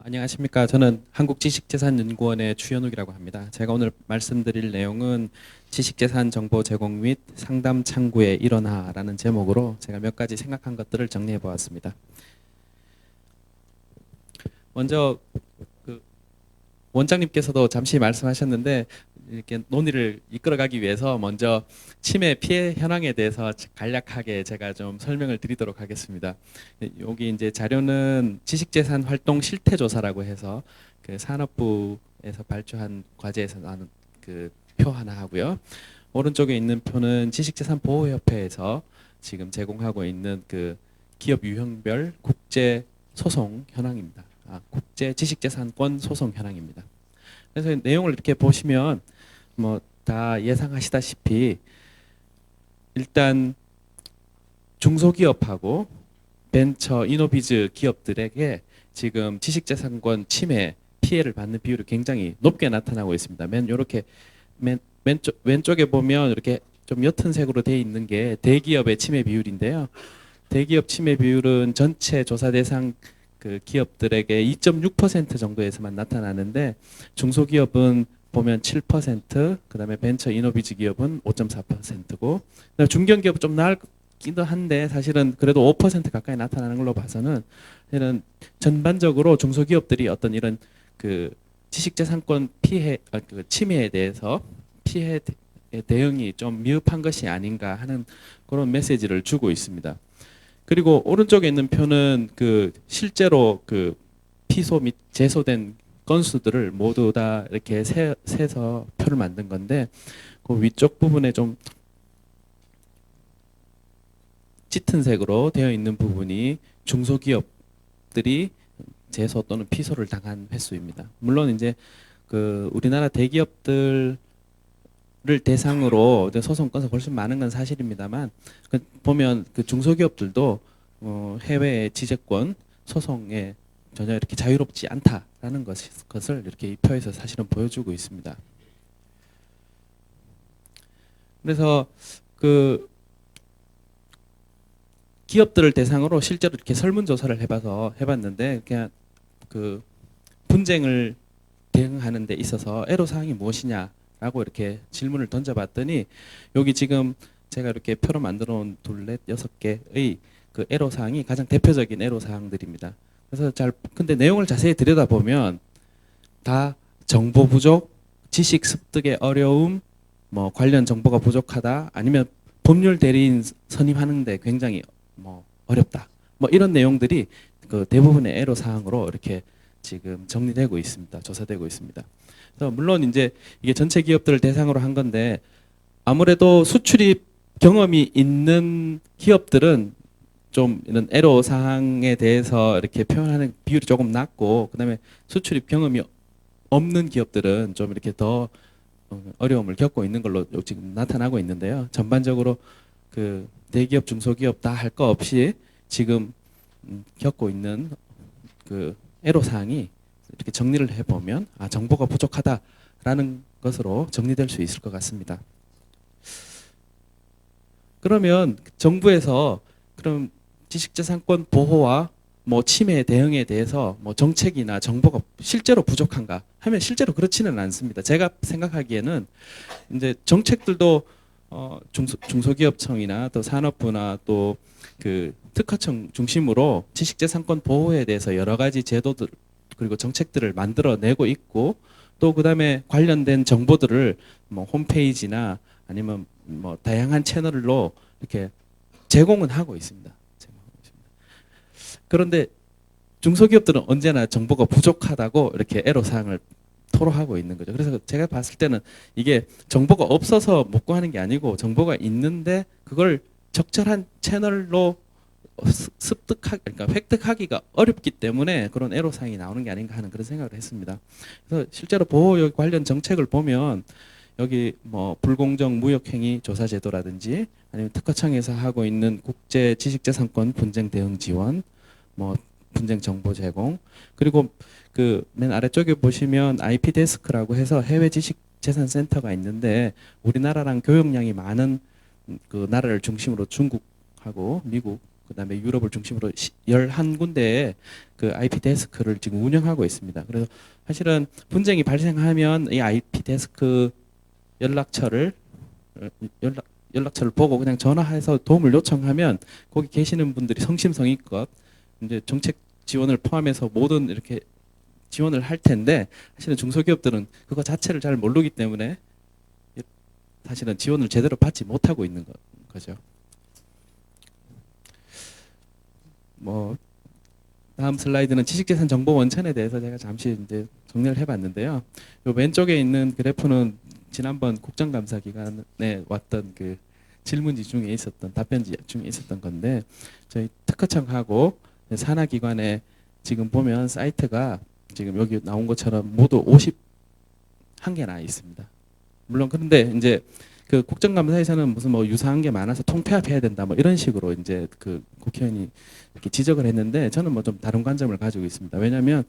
안녕하십니까. 저는 한국지식재산연구원의 추현욱이라고 합니다. 제가 오늘 말씀드릴 내용은 지식재산 정보 제공 및 상담 창구의 일원화라는 제목으로 제가 몇 가지 생각한 것들을 정리해 보았습니다. 먼저 그 원장님께서도 잠시 말씀하셨는데 이렇게 논의를 이끌어가기 위해서 먼저 치매 피해 현황에 대해서 간략하게 제가 좀 설명을 드리도록 하겠습니다. 여기 이제 자료는 지식재산 활동 실태 조사라고 해서 그 산업부에서 발표한 과제에서 나눈 그 표 하나 하고요. 오른쪽에 있는 표는 지식재산보호협회에서 지금 제공하고 있는 그 기업 유형별 국제 소송 현황입니다. 국제 지식재산권 소송 현황입니다. 그래서 내용을 이렇게 보시면 뭐 다 예상하시다시피 일단 중소기업하고 벤처 이노비즈 기업들에게 지금 지식재산권 침해 피해를 받는 비율이 굉장히 높게 나타나고 있습니다. 이렇게 왼쪽에 보면 이렇게 좀 옅은 색으로 되어 있는 게 대기업의 침해 비율인데요. 대기업 침해 비율은 전체 조사 대상 그 기업들에게 2.6% 정도에서만 나타나는데 중소기업은 보면 7%, 그다음에 벤처 이노비즈 기업은 5.4%고 중견기업 좀 나기도 한데 사실은 그래도 5% 가까이 나타나는 걸로 봐서는 사실은 전반적으로 중소기업들이 어떤 이런 그 지식재산권 피해, 그 침해에 대해서 피해 대응이 좀 미흡한 것이 아닌가 하는 그런 메시지를 주고 있습니다. 그리고 오른쪽에 있는 표는 그 실제로 그 피소 및 제소된 건수들을 모두 다 이렇게 세서 표를 만든 건데 그 위쪽 부분에 좀 짙은 색으로 되어 있는 부분이 중소기업들이 제소 또는 피소를 당한 횟수입니다. 물론 이제 그 우리나라 대기업들 를 대상으로 소송 건수가 훨씬 많은 건 사실입니다만 보면 그 중소기업들도 해외의 지재권 소송에 전혀 이렇게 자유롭지 않다라는 것을 이렇게 이 표에서 사실은 보여주고 있습니다. 그래서 그 기업들을 대상으로 실제로 이렇게 설문조사를 해봤는데 그냥 그 분쟁을 대응하는 데 있어서 애로사항이 무엇이냐라고 이렇게 질문을 던져봤더니 여기 지금 제가 이렇게 표로 만들어 놓은 둘, 넷, 6개의 그 애로사항이 가장 대표적인 애로사항들입니다. 그래서 근데 내용을 자세히 들여다보면 다 정보 부족, 지식 습득의 어려움, 뭐 관련 정보가 부족하다, 아니면 법률 대리인 선임하는데 굉장히 뭐 어렵다, 뭐 이런 내용들이 그 대부분의 애로 사항으로 이렇게 지금 정리되고 있습니다. 조사되고 있습니다. 그래서 물론 이제 이게 전체 기업들을 대상으로 한 건데 아무래도 수출입 경험이 있는 기업들은 좀 이런 애로 사항에 대해서 이렇게 표현하는 비율이 조금 낮고, 그다음에 수출입 경험이 없는 기업들은 좀 이렇게 더 어려움을 겪고 있는 걸로 지금 나타나고 있는데요. 전반적으로 그 대기업, 중소기업 다 할 거 없이 지금 겪고 있는 그 애로 사항이 이렇게 정리를 해보면 정보가 부족하다라는 것으로 정리될 수 있을 것 같습니다. 그러면 정부에서 그럼 지식재산권 보호와 뭐 침해 대응에 대해서 뭐 정책이나 정보가 실제로 부족한가 하면 실제로 그렇지는 않습니다. 제가 생각하기에는 이제 정책들도 중소기업청이나 또 산업부나 또 그 특허청 중심으로 지식재산권 보호에 대해서 여러 가지 제도들 그리고 정책들을 만들어내고 있고, 또 그다음에 관련된 정보들을 뭐 홈페이지나 아니면 뭐 다양한 채널로 이렇게 제공은 하고 있습니다. 그런데 중소기업들은 언제나 정보가 부족하다고 이렇게 애로사항을 토로하고 있는 거죠. 그래서 제가 봤을 때는 이게 정보가 없어서 못 구하는 게 아니고 정보가 있는데 그걸 적절한 채널로 그러니까 획득하기가 어렵기 때문에 그런 애로사항이 나오는 게 아닌가 하는 그런 생각을 했습니다. 그래서 실제로 보호 관련 정책을 보면 여기 뭐 불공정 무역행위 조사제도라든지 아니면 특허청에서 하고 있는 국제 지식재산권 분쟁 대응 지원, 뭐 분쟁 정보 제공, 그리고 그 맨 아래쪽에 보시면 IP 데스크라고 해서 해외 지식 지식재산센터가 있는데 우리나라랑 교역량이 많은 그 나라를 중심으로 중국하고 미국 그다음에 유럽을 중심으로 11군데의 그 IP 데스크를 지금 운영하고 있습니다. 그래서 사실은 분쟁이 발생하면 이 IP 데스크 연락처를 어, 연락처를 보고 그냥 전화해서 도움을 요청하면 거기 계시는 분들이 성심성의껏 이제 정책 지원을 포함해서 모든 이렇게 지원을 할 텐데 사실은 중소기업들은 그거 자체를 잘 모르기 때문에 사실은 지원을 제대로 받지 못하고 있는 거죠. 뭐 다음 슬라이드는 지식재산 정보 원천에 대해서 제가 잠시 이제 정리를 해봤는데요. 요 왼쪽에 있는 그래프는 지난번 국정감사 기간에 왔던 그 질문지 중에 있었던 답변지 중에 있었던 건데 저희 특허청하고 산하기관에 지금 보면 사이트가 지금 여기 나온 것처럼 모두 51개나 있습니다. 물론 그런데 이제 그 국정감사에서는 무슨 뭐 유사한 게 많아서 통폐합해야 된다 뭐 이런 식으로 이제 그 국회의원이 이렇게 지적을 했는데 저는 뭐 좀 다른 관점을 가지고 있습니다. 왜냐하면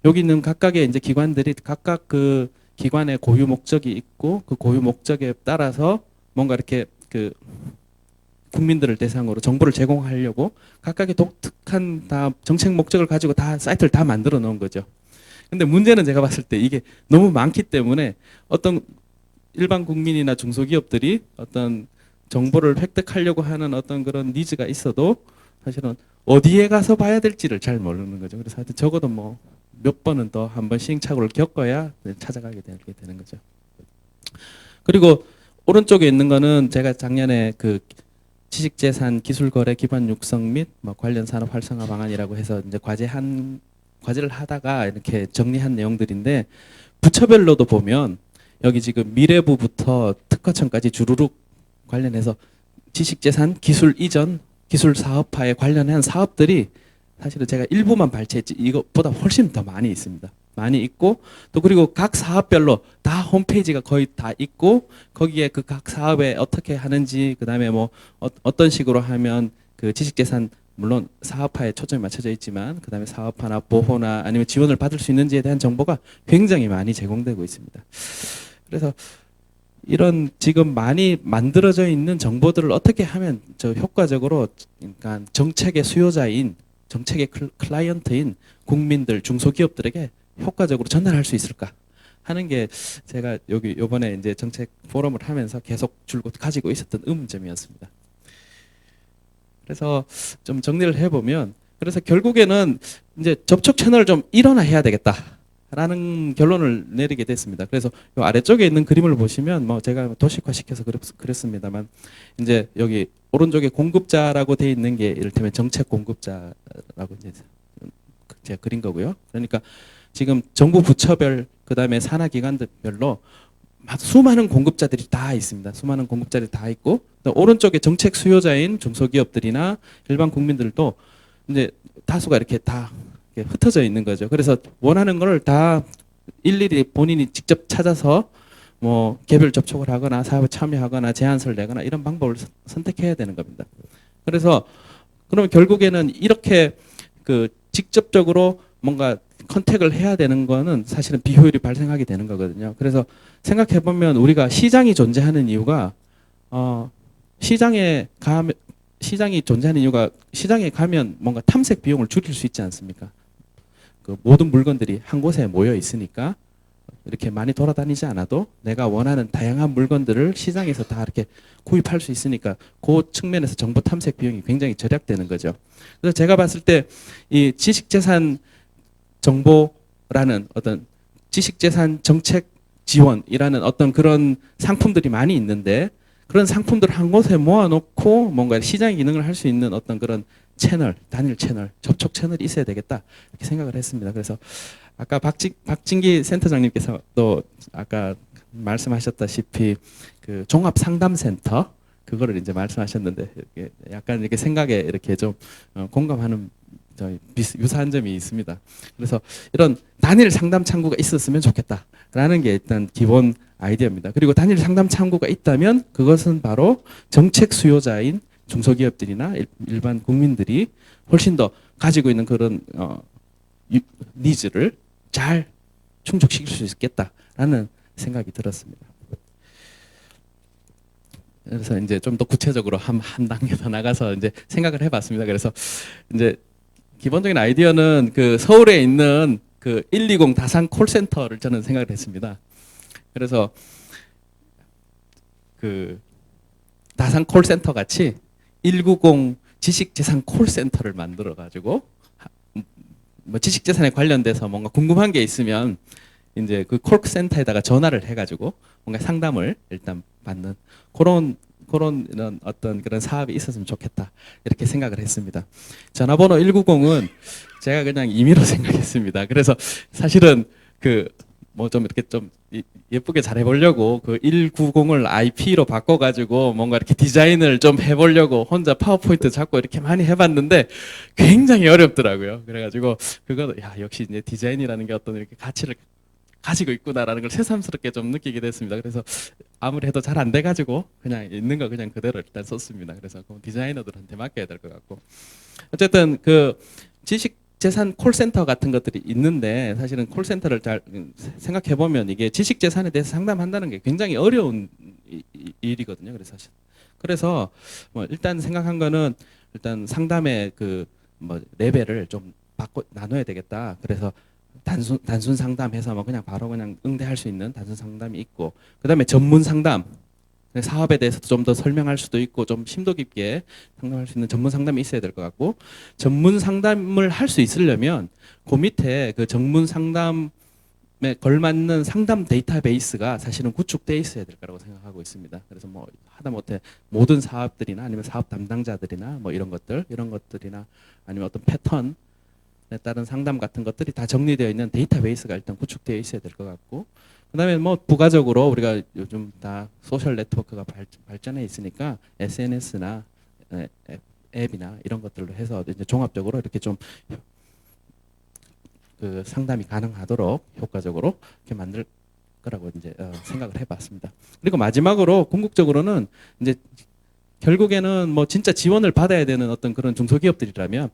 여기 있는 각각의 이제 기관들이 각각 그 기관의 고유 목적이 있고 그 고유 목적에 따라서 뭔가 이렇게 그 국민들을 대상으로 정보를 제공하려고 각각의 독특한 다 정책 목적을 가지고 다 사이트를 다 만들어 놓은 거죠. 근데 문제는 제가 봤을 때 이게 너무 많기 때문에 어떤 일반 국민이나 중소기업들이 어떤 정보를 획득하려고 하는 어떤 그런 니즈가 있어도 사실은 어디에 가서 봐야 될지를 잘 모르는 거죠. 그래서 하여튼 적어도 뭐 몇 번은 더 한번 시행착오를 겪어야 찾아가게 되는 거죠. 그리고 오른쪽에 있는 거는 제가 작년에 그 지식재산 기술거래 기반 육성 및 뭐 관련 산업 활성화 방안이라고 해서 이제 과제를 하다가 이렇게 정리한 내용들인데 부처별로도 보면 여기 지금 미래부부터 특허청까지 주르륵 관련해서 지식재산 기술 이전 기술 사업화에 관련한 사업들이 사실은 제가 일부만 발췌했지 이것보다 훨씬 더 많이 있습니다. 많이 있고 또 그리고 각 사업별로 다 홈페이지가 거의 다 있고 거기에 그 각 사업에 어떻게 하는지 그다음에 뭐 어떤 식으로 하면 그 지식재산 물론 사업화에 초점이 맞춰져 있지만 그다음에 사업화나 보호나 아니면 지원을 받을 수 있는지에 대한 정보가 굉장히 많이 제공되고 있습니다. 그래서 이런 지금 많이 만들어져 있는 정보들을 어떻게 하면 저 효과적으로 그러니까 정책의 수요자인 정책의 클라이언트인 국민들 중소기업들에게 효과적으로 전달할 수 있을까 하는 게 제가 여기 이번에 이제 정책 포럼을 하면서 계속 줄곧 가지고 있었던 의문점이었습니다. 그래서 좀 정리를 해보면 그래서 결국에는 이제 접촉 채널을 좀 일원화해야 되겠다라는 결론을 내리게 됐습니다. 그래서 이 아래쪽에 있는 그림을 보시면 뭐 제가 도식화 시켜서 그랬습니다만 이제 여기 오른쪽에 공급자라고 돼 있는 게 이를테면 정책 공급자라고 이제 제가 그린 거고요. 그러니까 지금 정부 부처별 그다음에 산하 기관들별로 수많은 공급자들이 다 있습니다. 수많은 공급자들이 다 있고 오른쪽에 정책 수요자인 중소기업들이나 일반 국민들도 이제 다수가 이렇게 다 이렇게 흩어져 있는 거죠. 그래서 원하는 걸 다 일일이 본인이 직접 찾아서 뭐 개별 접촉을 하거나 사업에 참여하거나 제안서를 내거나 이런 방법을 선택해야 되는 겁니다. 그래서 그러면 결국에는 이렇게 그 직접적으로 뭔가 컨택을 해야 되는 거는 사실은 비효율이 발생하게 되는 거거든요. 그래서 생각해 보면 우리가 시장이 존재하는 이유가 시장이 존재하는 이유가 시장에 가면 뭔가 탐색 비용을 줄일 수 있지 않습니까? 그 모든 물건들이 한 곳에 모여 있으니까 이렇게 많이 돌아다니지 않아도 내가 원하는 다양한 물건들을 시장에서 다 이렇게 구입할 수 있으니까 그 측면에서 정보 탐색 비용이 굉장히 절약되는 거죠. 그래서 제가 봤을 때 이 지식재산 정보라는 어떤 지식재산 정책 지원이라는 어떤 그런 상품들이 많이 있는데 그런 상품들을 한 곳에 모아놓고 뭔가 시장 기능을 할 수 있는 어떤 그런 채널, 단일 채널, 접촉 채널이 있어야 되겠다 이렇게 생각을 했습니다. 그래서 아까 박진기 센터장님께서 또 아까 말씀하셨다시피 그 종합상담센터 그거를 이제 말씀하셨는데 약간 이렇게 생각에 이렇게 좀 공감하는 유사한 점이 있습니다. 그래서 이런 단일 상담 창구가 있었으면 좋겠다라는 게 일단 기본 아이디어입니다. 그리고 단일 상담 창구가 있다면 그것은 바로 정책 수요자인 중소기업들이나 일반 국민들이 훨씬 더 가지고 있는 그런 니즈를 잘 충족시킬 수 있겠다라는 생각이 들었습니다. 그래서 이제 좀 더 구체적으로 한 단계 더 나가서 이제 생각을 해봤습니다. 그래서 이제 기본적인 아이디어는 그 서울에 있는 그 120 다산 콜센터를 저는 생각을 했습니다. 그래서 그 다산 콜센터 같이 190 지식재산 콜센터를 만들어 가지고 뭐 지식재산에 관련돼서 뭔가 궁금한 게 있으면 이제 그 콜센터에다가 전화를 해가지고 뭔가 상담을 일단 받는 그런 이런 어떤 그런 사업이 있었으면 좋겠다 이렇게 생각을 했습니다. 전화번호 190은 제가 그냥 임의로 생각했습니다. 그래서 사실은 그 뭐 좀 이렇게 좀 예쁘게 잘 해보려고 그 190을 IP로 바꿔가지고 뭔가 이렇게 디자인을 좀 해보려고 혼자 파워포인트 잡고 이렇게 많이 해봤는데 굉장히 어렵더라고요. 그래가지고 그거 야 역시 이제 디자인이라는 게 어떤 이렇게 가치를 가지고 있구나라는 걸 새삼스럽게 좀 느끼게 됐습니다. 그래서 아무리 해도 잘 안 돼가지고 그냥 있는 거 그냥 그대로 일단 썼습니다. 그래서 디자이너들한테 맡겨야 될 것 같고 어쨌든 그 지식 재산 콜센터 같은 것들이 있는데 사실은 콜센터를 잘 생각해 보면 이게 지식 재산에 대해서 상담한다는 게 굉장히 어려운 일이거든요. 그래서 뭐 일단 생각한 거는 일단 상담의 그 뭐 레벨을 좀 바꿔 나눠야 되겠다. 그래서 단순 상담해서 뭐 그냥 바로 그냥 응대할 수 있는 단순 상담이 있고 그다음에 전문 상담 사업에 대해서 좀 더 설명할 수도 있고 좀 심도 깊게 상담할 수 있는 전문 상담이 있어야 될 것 같고 전문 상담을 할 수 있으려면 그 밑에 그 전문 상담에 걸맞는 상담 데이터베이스가 사실은 구축돼 있어야 될 거라고 생각하고 있습니다. 그래서 뭐 하다못해 모든 사업들이나 아니면 사업 담당자들이나 뭐 이런 것들이나 아니면 어떤 패턴에 따른 상담 같은 것들이 다 정리되어 있는 데이터베이스가 일단 구축되어 있어야 될 것 같고 그다음에 뭐 부가적으로 우리가 요즘 다 소셜 네트워크가 발전해 있으니까 SNS나 앱이나 이런 것들로 해서 이제 종합적으로 이렇게 좀 그 상담이 가능하도록 효과적으로 이렇게 만들 거라고 이제 생각을 해봤습니다. 그리고 마지막으로 궁극적으로는 이제 결국에는 뭐 진짜 지원을 받아야 되는 어떤 그런 중소기업들이라면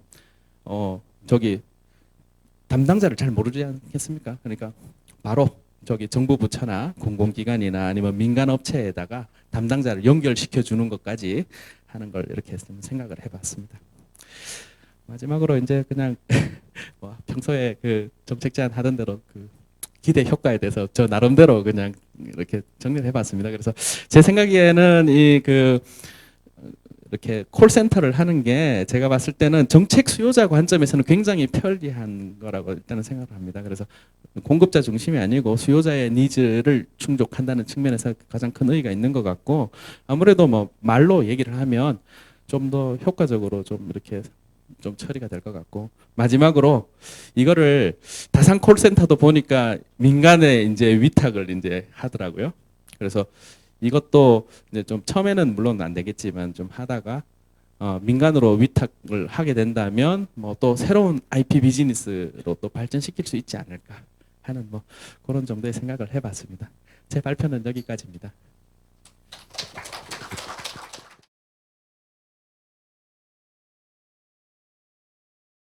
저기 담당자를 잘 모르지 않겠습니까? 그러니까 바로 저기 정부 부처나 공공기관이나 아니면 민간 업체에다가 담당자를 연결시켜 주는 것까지 하는 걸 이렇게 좀 생각을 해봤습니다. 마지막으로 이제 그냥 뭐 평소에 그 정책 제안 하던 대로 그 기대 효과에 대해서 저 나름대로 그냥 이렇게 정리를 해봤습니다. 그래서 제 생각에는 이 그 이렇게 콜센터를 하는 게 제가 봤을 때는 정책 수요자 관점에서는 굉장히 편리한 거라고 일단은 생각을 합니다. 그래서 공급자 중심이 아니고 수요자의 니즈를 충족한다는 측면에서 가장 큰 의의가 있는 것 같고 아무래도 뭐 말로 얘기를 하면 좀 더 효과적으로 좀 이렇게 좀 처리가 될 것 같고 마지막으로 이거를 다산 콜센터도 보니까 민간에 이제 위탁을 이제 하더라고요. 그래서 이것도 이제 좀 처음에는 물론 안 되겠지만 좀 하다가 민간으로 위탁을 하게 된다면 뭐 또 새로운 IP 비즈니스로 또 발전시킬 수 있지 않을까 하는 뭐 그런 정도의 생각을 해봤습니다. 제 발표는 여기까지입니다.